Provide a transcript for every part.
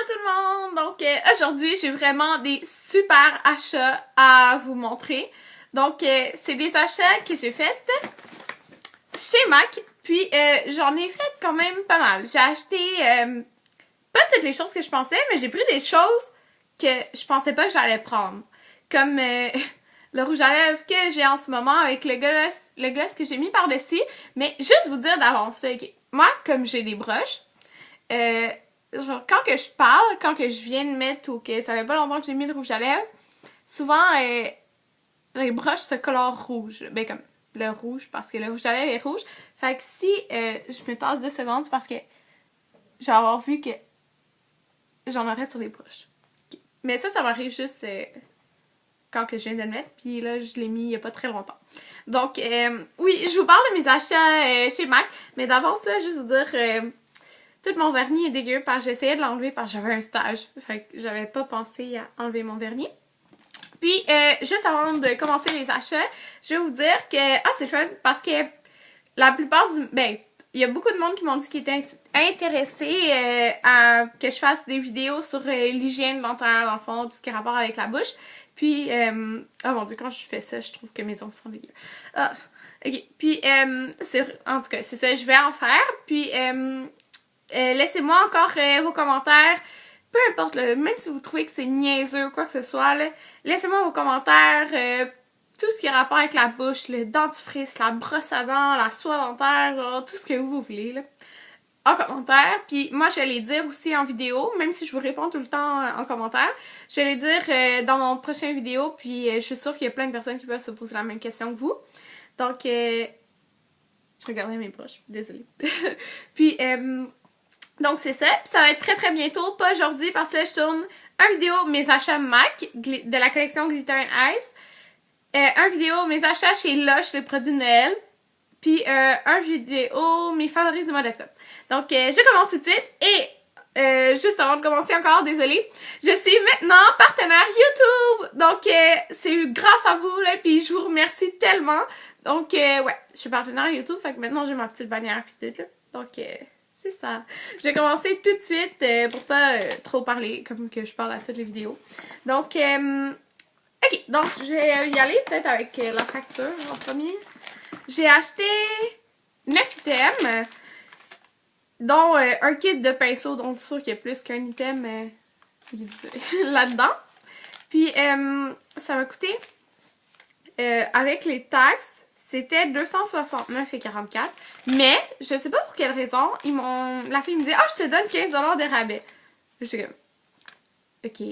tout le monde! Donc aujourd'hui, j'ai vraiment des super achats à vous montrer. Donc c'est des achats que j'ai faits chez MAC. Puis j'en ai fait quand même pas mal. J'ai acheté pas toutes les choses que je pensais, mais j'ai pris des choses que je pensais pas que j'allais prendre. Comme le rouge à lèvres que j'ai en ce moment avec le gloss que j'ai mis par-dessus. Mais juste vous dire d'avance, là, okay. Moi, comme j'ai des broches, genre quand que je parle, quand que je viens de mettre ou que ça fait pas longtemps que j'ai mis le rouge à lèvres, souvent les broches se colorent rouge. Ben comme le rouge parce que le rouge à lèvres est rouge. Fait que si je me tasse 2 secondes, c'est parce que j'ai avoir vu que j'en aurais sur les broches. Okay. Mais ça m'arrive juste quand que je viens de le mettre, puis là je l'ai mis il y a pas très longtemps. Donc oui, je vous parle de mes achats chez MAC, mais d'avance là, juste vous dire tout mon vernis est dégueu parce que j'essayais de l'enlever parce que j'avais un stage. Fait que j'avais pas pensé à enlever mon vernis. Puis, juste avant de commencer les achats, je vais vous dire que... Ah, c'est fun parce que la plupart du... Ben, il y a beaucoup de monde qui m'ont dit qu'ils étaient intéressés à que je fasse des vidéos sur l'hygiène dentaire, dans le fond, tout ce qui a rapport avec la bouche. Puis, oh mon Dieu, quand je fais ça, je trouve que mes ongles sont dégueux. Ah, ok. Puis, en tout cas, c'est ça, je vais en faire. Puis, laissez-moi encore vos commentaires, peu importe, là, même si vous trouvez que c'est niaiseux ou quoi que ce soit, laissez-moi vos commentaires, tout ce qui a rapport avec la bouche, le dentifrice, la brosse à dents, la soie dentaire, genre tout ce que vous voulez, là, en commentaire. Puis moi, je vais les dire aussi en vidéo, même si je vous réponds tout le temps en commentaire. Je vais les dire dans mon prochain vidéo, puis je suis sûre qu'il y a plein de personnes qui peuvent se poser la même question que vous. Donc, je regardais mes broches, désolée. Puis, donc c'est ça, puis ça va être très très bientôt, pas aujourd'hui parce que là je tourne un vidéo mes achats MAC de la collection Glitter and Ice, un vidéo mes achats chez Lush, les produits de Noël, puis un vidéo mes favoris du mois d'octobre. Donc je commence tout de suite et juste avant de commencer encore, désolée, je suis maintenant partenaire YouTube, donc c'est grâce à vous là, puis je vous remercie tellement. Donc ouais, je suis partenaire YouTube, fait que maintenant j'ai ma petite bannière puis tout là, donc c'est ça. Je vais commencer tout de suite pour pas trop parler, comme que je parle à toutes les vidéos. Donc, ok, donc je vais y aller peut-être avec la facture en premier. J'ai acheté 9 items, dont un kit de pinceau, donc c'est sûr qu'il y a plus qu'un item là-dedans. Puis, ça m'a coûté, avec les taxes, c'était 269,44. Mais, je sais pas pour quelle raison, la fille me dit « Ah, je te donne 15$ de rabais. » J'étais comme « Ok,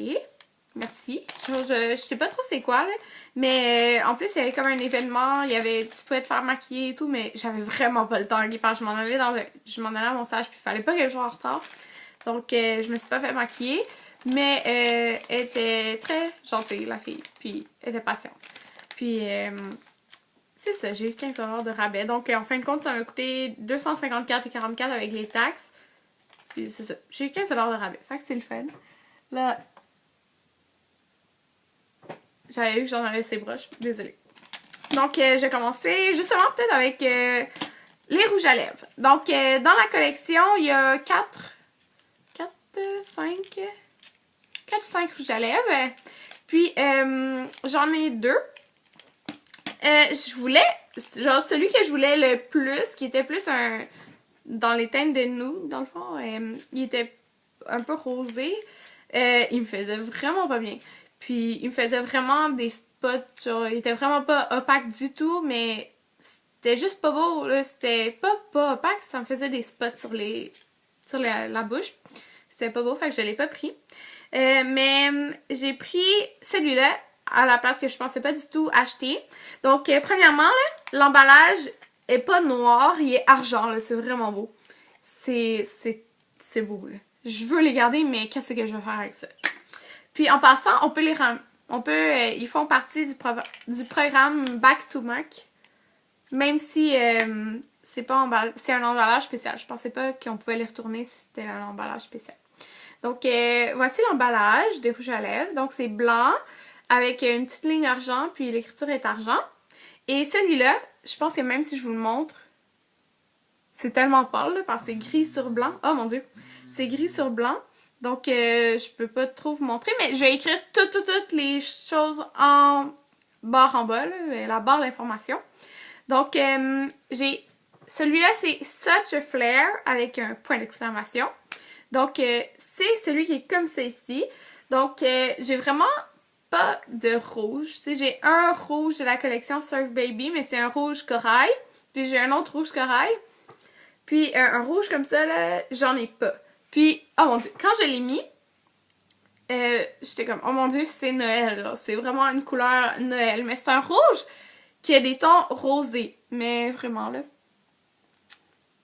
merci. » Je sais pas trop c'est quoi, là. Mais en plus, il y avait comme un événement, tu pouvais te faire maquiller et tout, mais j'avais vraiment pas le temps. Parce que je m'en allais à mon stage, puis il fallait pas que je sois en retard. Donc, je me suis pas fait maquiller. Mais elle était très gentille, la fille. Puis, elle était patiente. Puis, c'est ça, j'ai eu 15$ de rabais. Donc, en fin de compte, ça m'a coûté 254,44 avec les taxes. Puis, c'est ça. J'ai eu 15$ de rabais. Fait que c'est le fun. Là, j'avais vu que j'en avais ces broches. Désolée. Donc, j'ai commencé justement peut-être avec les rouges à lèvres. Donc, dans la collection, il y a 5 rouges à lèvres. Puis, j'en ai 2. Je voulais, genre celui que je voulais le plus, qui était plus dans les teintes de nude, dans le fond, il était un peu rosé, il me faisait vraiment pas bien. Puis il me faisait vraiment des spots, genre, il était vraiment pas opaque du tout, mais c'était juste pas beau, là, c'était pas opaque, ça me faisait des spots sur la bouche. C'était pas beau, fait que je l'ai pas pris. Mais j'ai pris celui-là, à la place que je pensais pas du tout acheter. Donc, premièrement, l'emballage est pas noir, il est argent, c'est vraiment beau. C'est beau, là. Je veux les garder, mais qu'est-ce que je vais faire avec ça? Puis, en passant, ils font partie du programme Back to Mac, même si c'est un emballage spécial. Je pensais pas qu'on pouvait les retourner si c'était un emballage spécial. Donc, voici l'emballage des rouges à lèvres. Donc, c'est blanc, avec une petite ligne argent, puis l'écriture est argent. Et celui-là, je pense que même si je vous le montre, c'est tellement pâle, là, parce que c'est gris sur blanc. Oh mon Dieu! C'est gris sur blanc. Donc, je peux pas trop vous montrer, mais je vais écrire toutes les choses en barre en bas, là, la barre d'information. Donc, j'ai... Celui-là, c'est Such a Flare avec un point d'exclamation. Donc, c'est celui qui est comme ça ici. Donc, j'ai vraiment pas de rouge. Tu sais, j'ai un rouge de la collection Surf Baby, mais c'est un rouge corail. Puis j'ai un autre rouge corail. Puis un rouge comme ça, là, j'en ai pas. Puis, oh mon dieu, quand je l'ai mis, j'étais comme, oh mon dieu, c'est Noël, là. C'est vraiment une couleur Noël. Mais c'est un rouge qui a des tons rosés. Mais vraiment, là.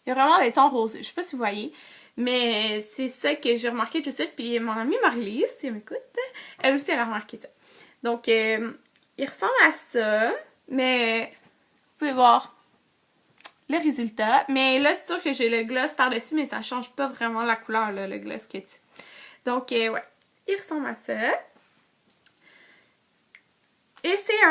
Il y a vraiment des tons rosés. Je sais pas si vous voyez. Mais c'est ça que j'ai remarqué tout de suite. Puis mon amie Marie-Lise, si elle m'écoute, elle aussi, elle a remarqué ça. Donc, il ressemble à ça. Mais, vous pouvez voir le résultat. Mais là, c'est sûr que j'ai le gloss par-dessus, mais ça change pas vraiment la couleur, là, le gloss qu'il y a dessus. Donc, ouais. Il ressemble à ça. Et c'est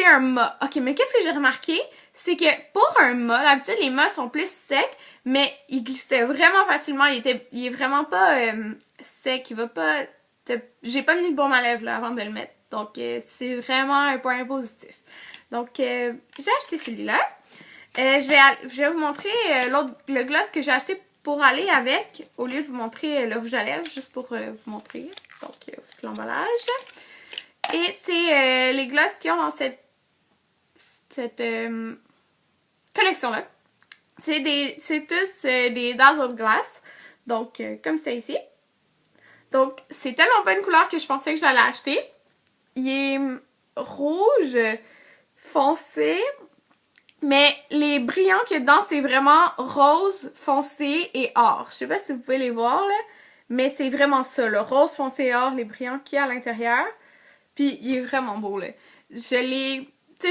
un mât. Ok, mais qu'est-ce que j'ai remarqué? C'est que pour un mât, d'habitude, les mâts sont plus secs, mais il glissait vraiment facilement. Il est vraiment pas sec. Il va pas... J'ai pas mis le baume à lèvres là, avant de le mettre. Donc, c'est vraiment un point positif. Donc, j'ai acheté celui-là. Je vais vous montrer le gloss que j'ai acheté pour aller avec, au lieu de vous montrer le rouge à lèvres, juste pour vous montrer. Donc, c'est l'emballage. Et c'est les glosses qui ont dans cette collection-là. C'est tous des Dazzle Glass. Donc, comme ça ici. Donc, c'est tellement pas une couleur que je pensais que j'allais acheter. Il est rouge foncé. Mais les brillants qu'il y a dedans, c'est vraiment rose foncé et or. Je sais pas si vous pouvez les voir, là. Mais c'est vraiment ça, le rose foncé et or, les brillants qu'il y a à l'intérieur. Puis, il est vraiment beau, là. Tu sais,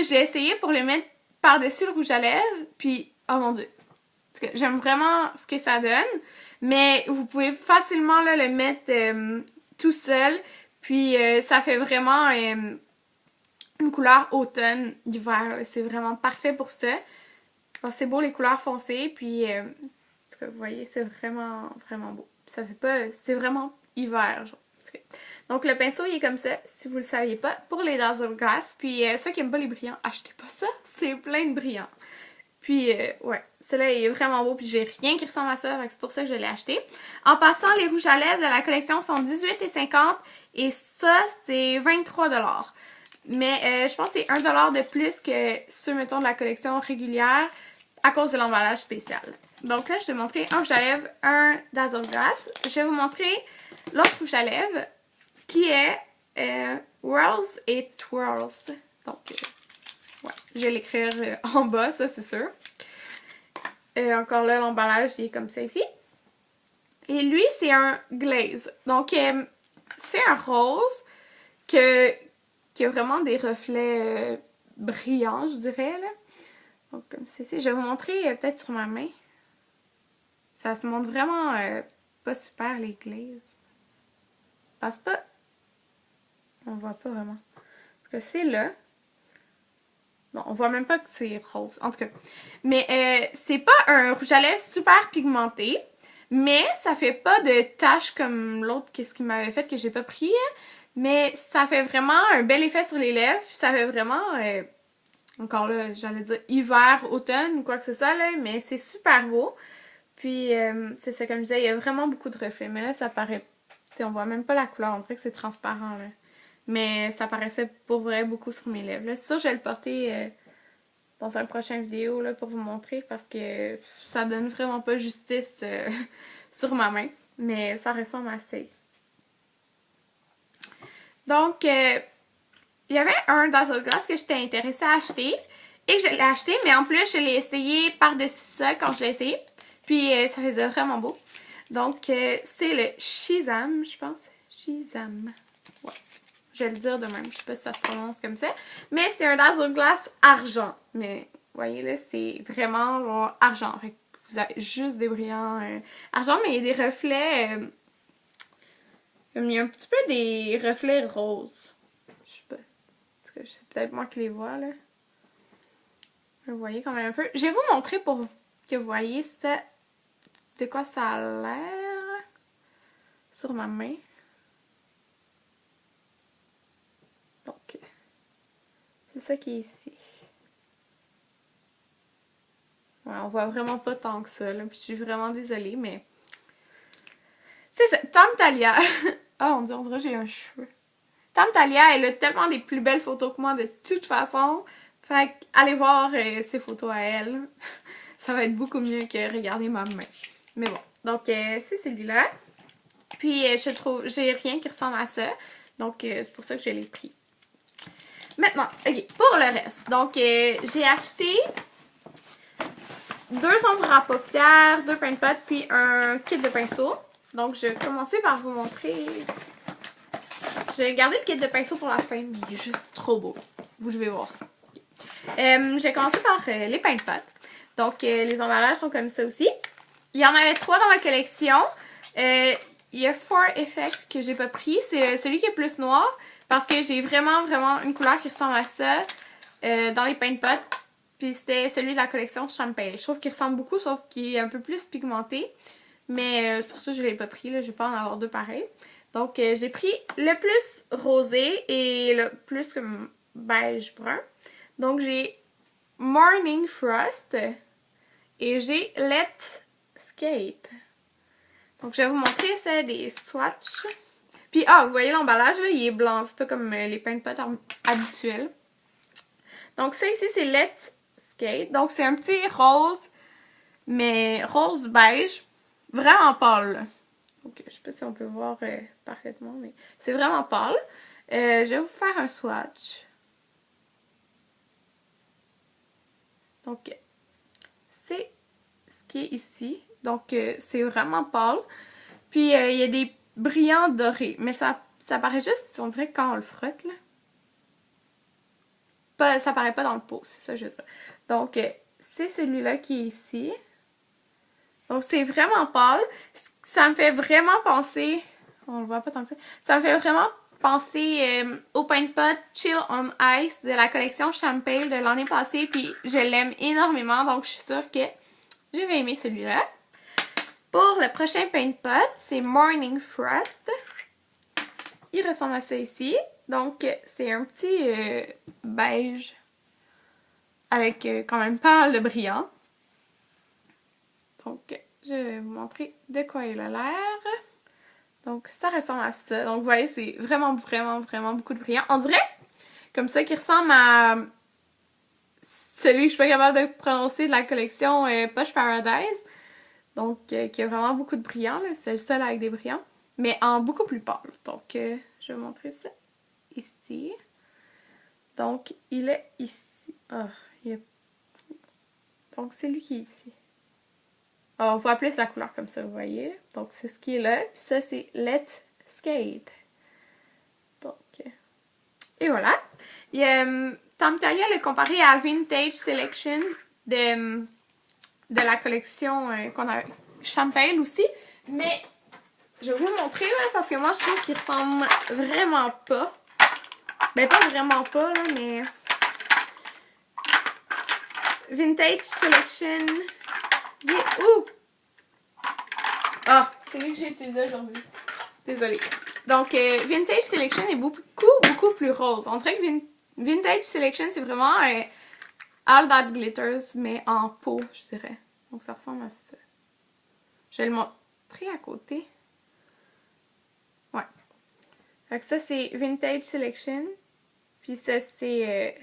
je l'ai essayé pour le mettre par-dessus le rouge à lèvres. Puis, oh mon dieu. J'aime vraiment ce que ça donne. Mais vous pouvez facilement là, le mettre tout seul. Puis, ça fait vraiment une couleur automne-hiver. C'est vraiment parfait pour ça. C'est beau les couleurs foncées. Puis, en tout cas, vous voyez, c'est vraiment, vraiment beau. Ça fait pas... C'est vraiment hiver, genre. Donc, le pinceau, il est comme ça, si vous le saviez pas, pour les Dazzle Glass. Puis, ceux qui n'aiment pas les brillants, achetez pas ça. C'est plein de brillants. Puis, ouais, celui-là, il est vraiment beau. Puis, j'ai rien qui ressemble à ça. C'est pour ça que je l'ai acheté. En passant, les rouges à lèvres de la collection sont 18,50 et ça, c'est 23$. Mais je pense que c'est 1$ de plus que ceux, mettons, de la collection régulière à cause de l'emballage spécial. Donc là, je vais vous montrer un rouge à lèvres, un Dazzle Glass. Je vais vous montrer l'autre rouge à lèvres qui est Whirls et Twirls. Donc, ouais, je vais l'écrire en bas, ça c'est sûr. Encore là, l'emballage, il est comme ça ici. Et lui, c'est un glaze. Donc, c'est un rose qui a vraiment des reflets brillants, je dirais, là. Donc, comme ça ici. Je vais vous montrer peut-être sur ma main. Ça se montre vraiment pas super, les glazes. Passe pas. On voit pas vraiment. Parce que c'est là. Non, on voit même pas que c'est rose. En tout cas. Mais c'est pas un rouge à lèvres super pigmenté. Mais ça fait pas de taches comme l'autre qu'est-ce qu'il m'avait fait que j'ai pas pris. Mais ça fait vraiment un bel effet sur les lèvres. Puis ça fait vraiment... encore là, j'allais dire hiver, automne ou quoi que ce soit. Là, mais c'est super beau. Puis c'est ça, comme je disais, il y a vraiment beaucoup de reflets. Mais là, ça paraît... T'sais, on voit même pas la couleur. On dirait que c'est transparent, là. Mais ça paraissait pour vrai beaucoup sur mes lèvres. C'est sûr, je vais le porter dans un prochain vidéo là, pour vous montrer parce que ça donne vraiment pas justice sur ma main. Mais ça ressemble à ça ici. Donc, il y avait un Dazzle Glass que j'étais intéressée à acheter. Et je l'ai acheté, mais en plus, je l'ai essayé par-dessus ça quand je l'ai essayé. Puis, ça faisait vraiment beau. Donc, c'est le Shizam, je pense. Shizam. Ouais. Je vais le dire de même. Je sais pas si ça se prononce comme ça. Mais c'est un Dazzle Glass argent. Mais, vous voyez là, c'est vraiment genre, argent. Fait que vous avez juste des brillants argent, mais il y a des reflets... il y a un petit peu des reflets roses. Je sais pas. C'est peut-être moi qui les vois, là. Vous voyez quand même un peu. Je vais vous montrer pour que vous voyez ça, de quoi ça a l'air. sur ma main. Donc, c'est ça qui est ici. Ouais, on voit vraiment pas tant que ça, là. Puis je suis vraiment désolée, mais... C'est ça. Tom Talia. Oh mon dieu, on dirait que j'ai un cheveu. Tom Talia, elle a tellement des plus belles photos que moi de toute façon. Fait que allez voir ses photos à elle. Ça va être beaucoup mieux que regarder ma main. Mais bon. Donc, c'est celui-là. Puis, je trouve... J'ai rien qui ressemble à ça. Donc, c'est pour ça que je l'ai pris. Maintenant, ok, pour le reste. Donc, j'ai acheté 2 ombres à paupières, 2 paint pots, puis un kit de pinceau. Donc, je vais commencer par vous montrer. J'ai gardé le kit de pinceau pour la fin, mais il est juste trop beau. Vous devez voir ça. Okay. J'ai commencé par les paint pots. Donc, les emballages sont comme ça aussi. Il y en avait 3 dans la collection. Il y a 4 Effect que j'ai pas pris. C'est celui qui est plus noir. Parce que j'ai vraiment une couleur qui ressemble à ça dans les paint pots. Puis c'était celui de la collection Champagne. Je trouve qu'il ressemble beaucoup, sauf qu'il est un peu plus pigmenté. Mais c'est pour ça que je ne l'ai pas pris. Là. Je vais pas en avoir 2 pareils. Donc j'ai pris le plus rosé et le plus comme beige brun. Donc j'ai Morning Frost et j'ai Let's Skate. Donc je vais vous montrer ça des swatchs. Puis vous voyez l'emballage là, il est blanc. C'est pas comme les paint pots habituels. Donc ça ici c'est Let's Skate. Donc c'est un petit rose, mais rose beige. Vraiment pâle. Donc je sais pas si on peut voir parfaitement, mais c'est vraiment pâle. Je vais vous faire un swatch. Donc c'est ce qui est ici. Donc c'est vraiment pâle. Puis il y a des brillants dorés. Mais ça paraît juste, on dirait quand on le frotte là. Ça paraît pas dans le pot, c'est ça que je veux dire. Donc, c'est celui-là qui est ici. Donc, c'est vraiment pâle. Ça me fait vraiment penser... On le voit pas tant que ça. Ça me fait vraiment penser au paint pot Chill on Ice de la collection Champagne de l'année passée. Puis, je l'aime énormément. Donc, je suis sûre que je vais aimer celui-là. Pour le prochain paint pot, c'est Morning Frost. Il ressemble à ça ici. Donc, c'est un petit beige avec quand même pas mal de brillant. Donc, je vais vous montrer de quoi il a l'air. Donc, ça ressemble à ça. Donc, vous voyez, c'est vraiment beaucoup de brillant. On dirait comme ça qu'il ressemble à celui que je suis pas capable de prononcer de la collection Posh Paradise. Donc, qui a vraiment beaucoup de brillant. C'est le seul avec des brillants. Mais en beaucoup plus pâle. Donc, je vais vous montrer ça. Ici. Donc, il est ici. Donc, c'est lui qui est ici. On voit plus la couleur comme ça, vous voyez. Donc, c'est ce qui est là. Puis ça, c'est Let's Skate. Donc, et voilà. Tom Talia l'a comparé à Vintage Selection de la collection qu'on a Champagne aussi. Mais, je vais vous le montrer, là, parce que moi, je trouve qu'il ressemble vraiment pas. Ben, pas vraiment pas, là, mais... Vintage Selection. Il est où? Ah, c'est lui que j'ai utilisé aujourd'hui. Désolée. Donc, Vintage Selection est beaucoup plus rose. On dirait que Vintage Selection, c'est vraiment All That Glitters, mais en peau, je dirais. Donc, ça ressemble à ça. Je vais le montrer à côté. Ouais. Fait que ça, c'est Vintage Selection. Puis ça, c'est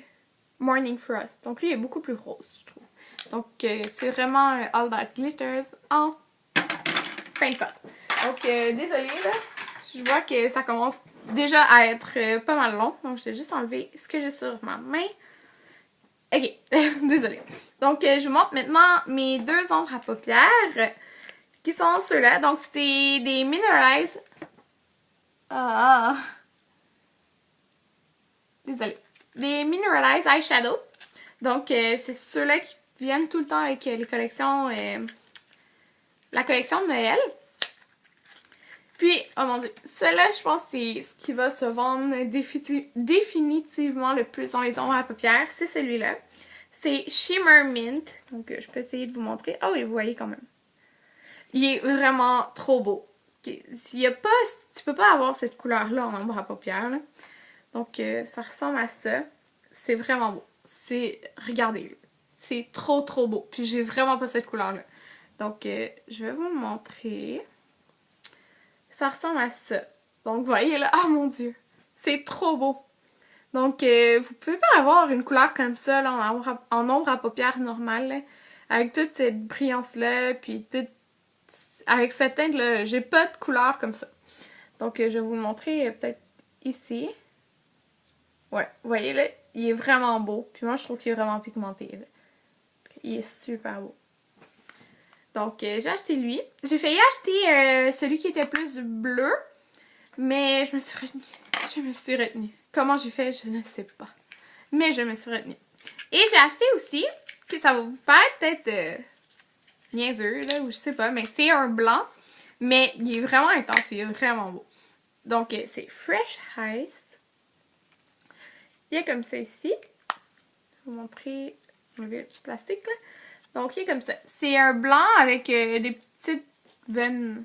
Morning Frost. Donc lui, il est beaucoup plus rose, je trouve. Donc c'est vraiment All That Glitters en paint pot. Donc désolée, là. Je vois que ça commence déjà à être pas mal long. Donc je vais juste enlever ce que j'ai sur ma main. Ok, désolée. Donc je vous montre maintenant mes 2 ombres à paupières. Qui sont ceux-là. Donc c'est des Mineralize. Désolée. Des Mineralize Eyeshadow. Donc, c'est ceux-là qui viennent tout le temps avec les collections... la collection de Noël. Puis, oh mon dieu, ceux-là, je pense que c'est ce qui va se vendre définitivement le plus dans les ombres à paupières. C'est celui-là. C'est Shimmer Mint. Donc, je peux essayer de vous montrer. Ah oui, vous voyez quand même. Il est vraiment trop beau. y a pas, tu peux pas avoir cette couleur-là en ombre à paupières, là. Donc, ça ressemble à ça. C'est vraiment beau. Regardez, c'est trop trop beau. Puis j'ai vraiment pas cette couleur-là. Donc, je vais vous le montrer. Ça ressemble à ça. Donc, vous voyez là, oh mon dieu, c'est trop beau. Donc, vous pouvez pas avoir une couleur comme ça là, en ombre à paupières normale, là, avec toute cette brillance-là, puis avec cette teinte-là. J'ai pas de couleur comme ça. Donc, je vais vous le montrer peut-être ici. Ouais, vous voyez là, il est vraiment beau. Puis moi, je trouve qu'il est vraiment pigmenté. Là. Il est super beau. Donc, j'ai acheté lui. J'ai failli acheter celui qui était plus bleu, mais je me suis retenue. Je me suis retenue. Comment j'ai fait, je ne sais pas. Mais je me suis retenue. Et j'ai acheté aussi, que ça va vous paraître peut-être niaiseux, là, ou je sais pas, mais c'est un blanc, mais il est vraiment intense, il est vraiment beau. Donc, c'est Fresh Ice. Il est comme ça ici. Je vais vous montrer. Je vais enlever le petit plastique, là. Donc, il est comme ça. C'est un blanc avec des petites veines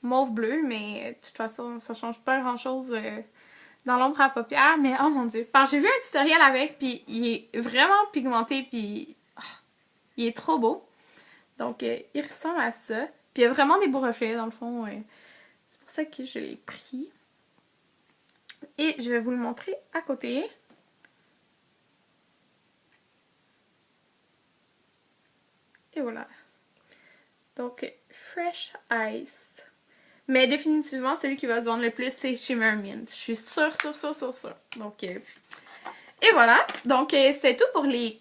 mauve bleu, mais de toute façon, ça change pas grand-chose dans l'ombre à paupières. Mais oh mon dieu, j'ai vu un tutoriel avec, puis il est vraiment pigmenté, puis il est trop beau. Donc, il ressemble à ça. Puis il y a vraiment des beaux reflets, dans le fond. C'est pour ça que je l'ai pris. Et je vais vous le montrer à côté. Et voilà. Donc, Fresh Ice. Mais définitivement, celui qui va se vendre le plus, c'est Shimmer Mint. Je suis sûre. Donc, et voilà. Donc, c'est tout pour les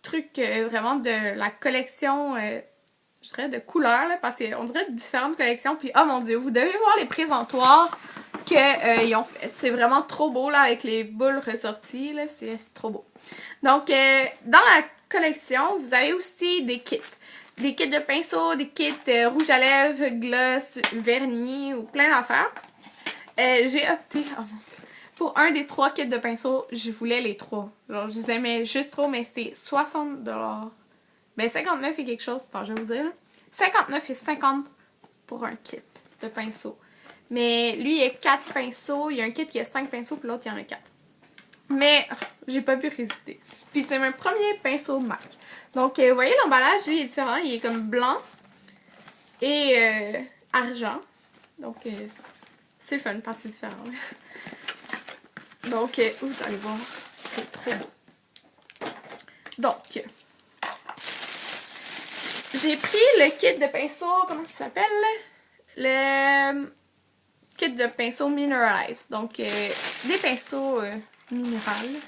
trucs vraiment de la collection, je dirais, de couleurs, là, parce qu'on dirait différentes collections. Puis, oh mon dieu, vous devez voir les présentoirs qu'ils ont fait. C'est vraiment trop beau, là, avec les boules ressorties, là. C'est trop beau. Donc, dans la collection, vous avez aussi des kits. Des kits de pinceaux, des kits rouge à lèvres, gloss, vernis ou plein d'affaires. J'ai opté, oh mon dieu, pour un des 3 kits de pinceaux, je voulais les 3. Genre, je les aimais juste trop, mais c'est 60$. Ben, 59 et quelque chose, attends, je vais vous dire. Là. 59 et 50 pour un kit de pinceaux. Mais lui, il y a 4 pinceaux. Il y a un kit qui a 5 pinceaux, puis l'autre, il y en a 4. Mais j'ai pas pu résister. Puis c'est mon premier pinceau MAC. Donc, vous voyez, l'emballage, lui, est différent. Il est comme blanc et argent. Donc, c'est le fun parce que c'est différent. Donc, vous allez voir, c'est trop beau. Donc, j'ai pris le kit de pinceau, comment il s'appelle? Le kit de pinceau Mineralize. Donc, des pinceaux minérales.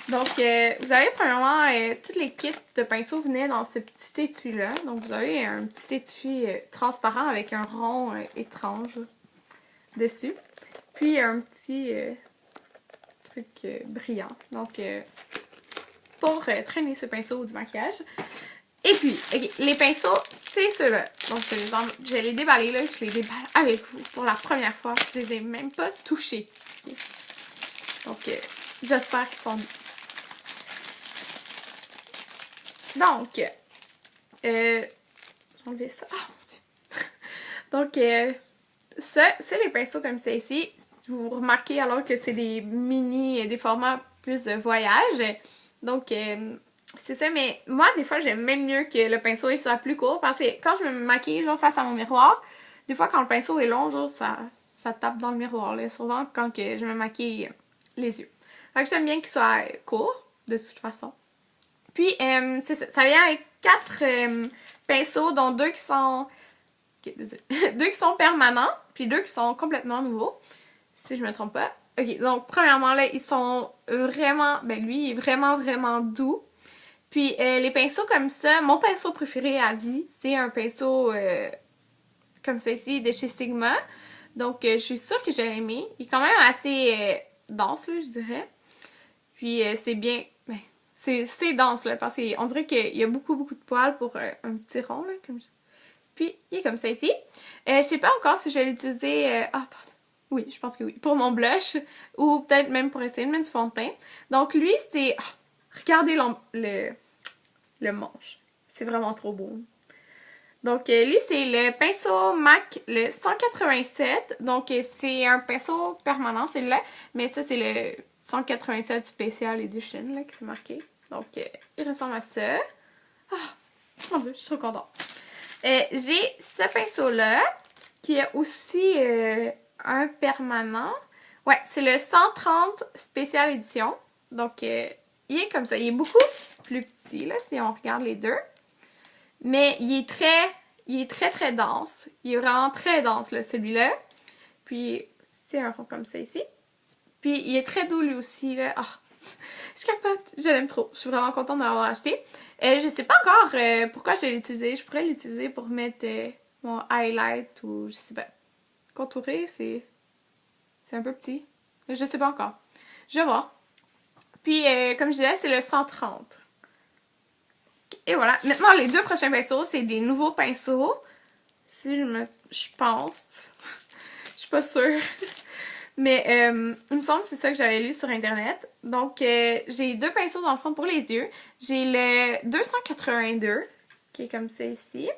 Donc, vous avez premièrement, tous les kits de pinceaux venaient dans ce petit étui-là. Donc, vous avez un petit étui transparent avec un rond étrange dessus. Puis, un petit truc brillant. Donc, pour traîner ce pinceau du maquillage. Et puis, okay, les pinceaux, c'est ceux-là. Donc, je les déballés là. Je les déballe avec vous pour la première fois. Je les ai même pas touchés. Okay. Donc, j'espère qu'ils sont... Donc, j'ai enlevé ça. Oh mon dieu! Donc, ça, c'est les pinceaux comme ça ici. Vous remarquez alors que c'est des mini, des formats plus de voyage. Donc, c'est ça. Mais moi, des fois, j'aime même mieux que le pinceau il soit plus court. Parce que quand je me maquille genre, face à mon miroir, des fois, quand le pinceau est long, genre, ça tape dans le miroir. Là, souvent, quand que je me maquille les yeux. Fait que j'aime bien qu'il soit court, de toute façon. Puis, c'est ça. Ça vient avec 4 pinceaux, dont 2 qui sont... Okay, désolé. 2 qui sont permanents, puis 2 qui sont complètement nouveaux. Si je me trompe pas. Ok, donc, premièrement, là, ils sont vraiment... Ben, lui, il est vraiment, vraiment doux. Puis, les pinceaux comme ça, mon pinceau préféré à vie, c'est un pinceau comme ça ici, de chez Sigma. Donc, je suis sûre que j'ai aimé. Il est quand même assez dense, là, je dirais. Puis, c'est bien... Ben, c'est dense, là, parce qu'on dirait qu'il y a beaucoup, beaucoup de poils pour un petit rond, là, comme ça. Puis, il est comme ça ici. Je sais pas encore si je vais l'utiliser... Ah, pardon. Oui, je pense que oui. Pour mon blush. Ou peut-être même pour essayer de mettre du fond de teint. Donc, lui, c'est... Oh, regardez le manche. C'est vraiment trop beau. Donc, lui, c'est le pinceau MAC, le 187. Donc, c'est un pinceau permanent, celui-là. Mais ça, c'est le 187 Special Edition, là, qui s'est marqué. Donc, il ressemble à ça. Oh, mon Dieu, je suis trop contente. J'ai ce pinceau-là, qui est aussi un permanent. Ouais, c'est le 130 Special Edition. Donc, il est comme ça. Il est beaucoup plus petit, là, si on regarde les deux. Mais il est très dense. Il est vraiment très dense, là, celui-là. Puis, c'est un rond comme ça ici. Puis, il est très doux, lui aussi, là. Oh, je capote. Je l'aime trop. Je suis vraiment contente de l'avoir acheté. Je sais pas encore pourquoi je l'ai utilisé. Je pourrais l'utiliser pour mettre mon highlight ou, je sais pas, contourer. C'est un peu petit. Je sais pas encore. Je vais voir. Puis, comme je disais, c'est le 130. Et voilà. Maintenant, les deux prochains pinceaux, c'est des nouveaux pinceaux. Si je pense. Je suis pas sûre. Mais il me semble que c'est ça que j'avais lu sur Internet. Donc, j'ai deux pinceaux dans le fond pour les yeux. J'ai le 282, qui est comme ça ici.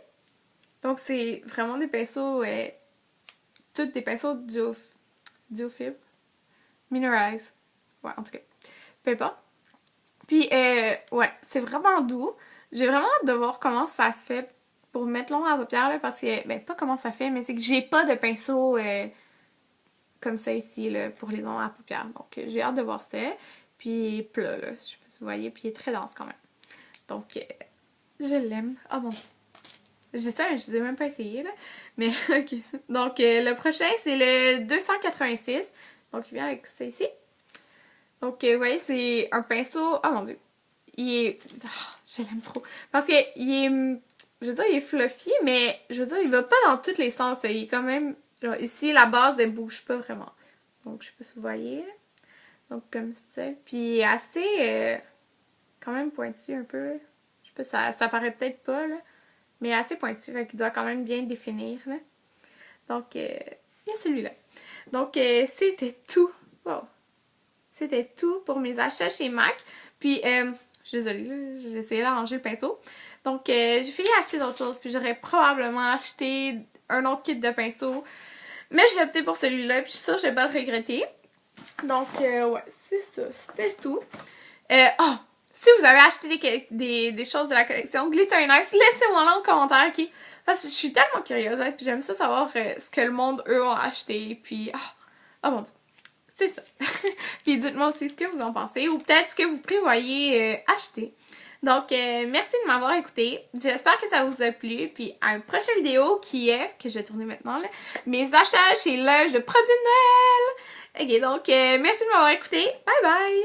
Donc, c'est vraiment des pinceaux, tous des pinceaux Duofib. Mineralize. Ouais, en tout cas. Peu importe. Puis, ouais, c'est vraiment doux. J'ai vraiment hâte de voir comment ça fait pour mettre l'ombre à paupières, là, parce que, ben, pas comment ça fait, mais c'est que j'ai pas de pinceau comme ça ici, là, pour les ombres à paupières. Donc, j'ai hâte de voir ça. Puis, il est plat, là, je sais pas si vous voyez, puis il est très dense quand même. Donc, je l'aime. Ah bon. Je dis ça, mais je ne les ai même pas essayé, là. Mais, ok. Donc, le prochain, c'est le 286. Donc, il vient avec ça ici. Donc, vous voyez, c'est un pinceau... Oh mon Dieu. Il est... Oh, je l'aime trop. Parce qu'il est... Je veux dire, il est fluffy, mais je veux dire, il va pas dans tous les sens. Il est quand même... Genre, ici, la base, elle bouge pas vraiment. Donc, je sais pas si vous voyez. Donc, comme ça. Puis, il est assez... quand même pointu un peu. Je sais pas, ça paraît peut-être pas, là. Mais assez pointu. Fait qu'il doit quand même bien définir, là. Donc, il y a celui-là. Donc, c'était tout. Wow. C'était tout pour mes achats chez MAC. Puis, je suis désolée, j'ai essayé d'arranger le pinceau. Donc, j'ai fini d'acheter d'autres choses. Puis, j'aurais probablement acheté un autre kit de pinceau. Mais j'ai opté pour celui-là. Puis, je suis sûre que je vais pas le regretter. Donc, ouais, c'est ça. C'était tout. Oh! Si vous avez acheté des choses de la collection Glitter Nice, laissez-moi là en commentaire, ok? Parce que je suis tellement curieuse, hein, puis j'aime ça savoir ce que le monde, eux, ont acheté. Puis, oh mon Dieu. C'est ça. Puis dites-moi aussi ce que vous en pensez ou peut-être ce que vous prévoyez acheter. Donc, merci de m'avoir écouté. J'espère que ça vous a plu. Puis à une prochaine vidéo qui est, que je vais tourner maintenant, là, mes achats chez Loge de produits de Noël. Ok, donc merci de m'avoir écouté. Bye bye!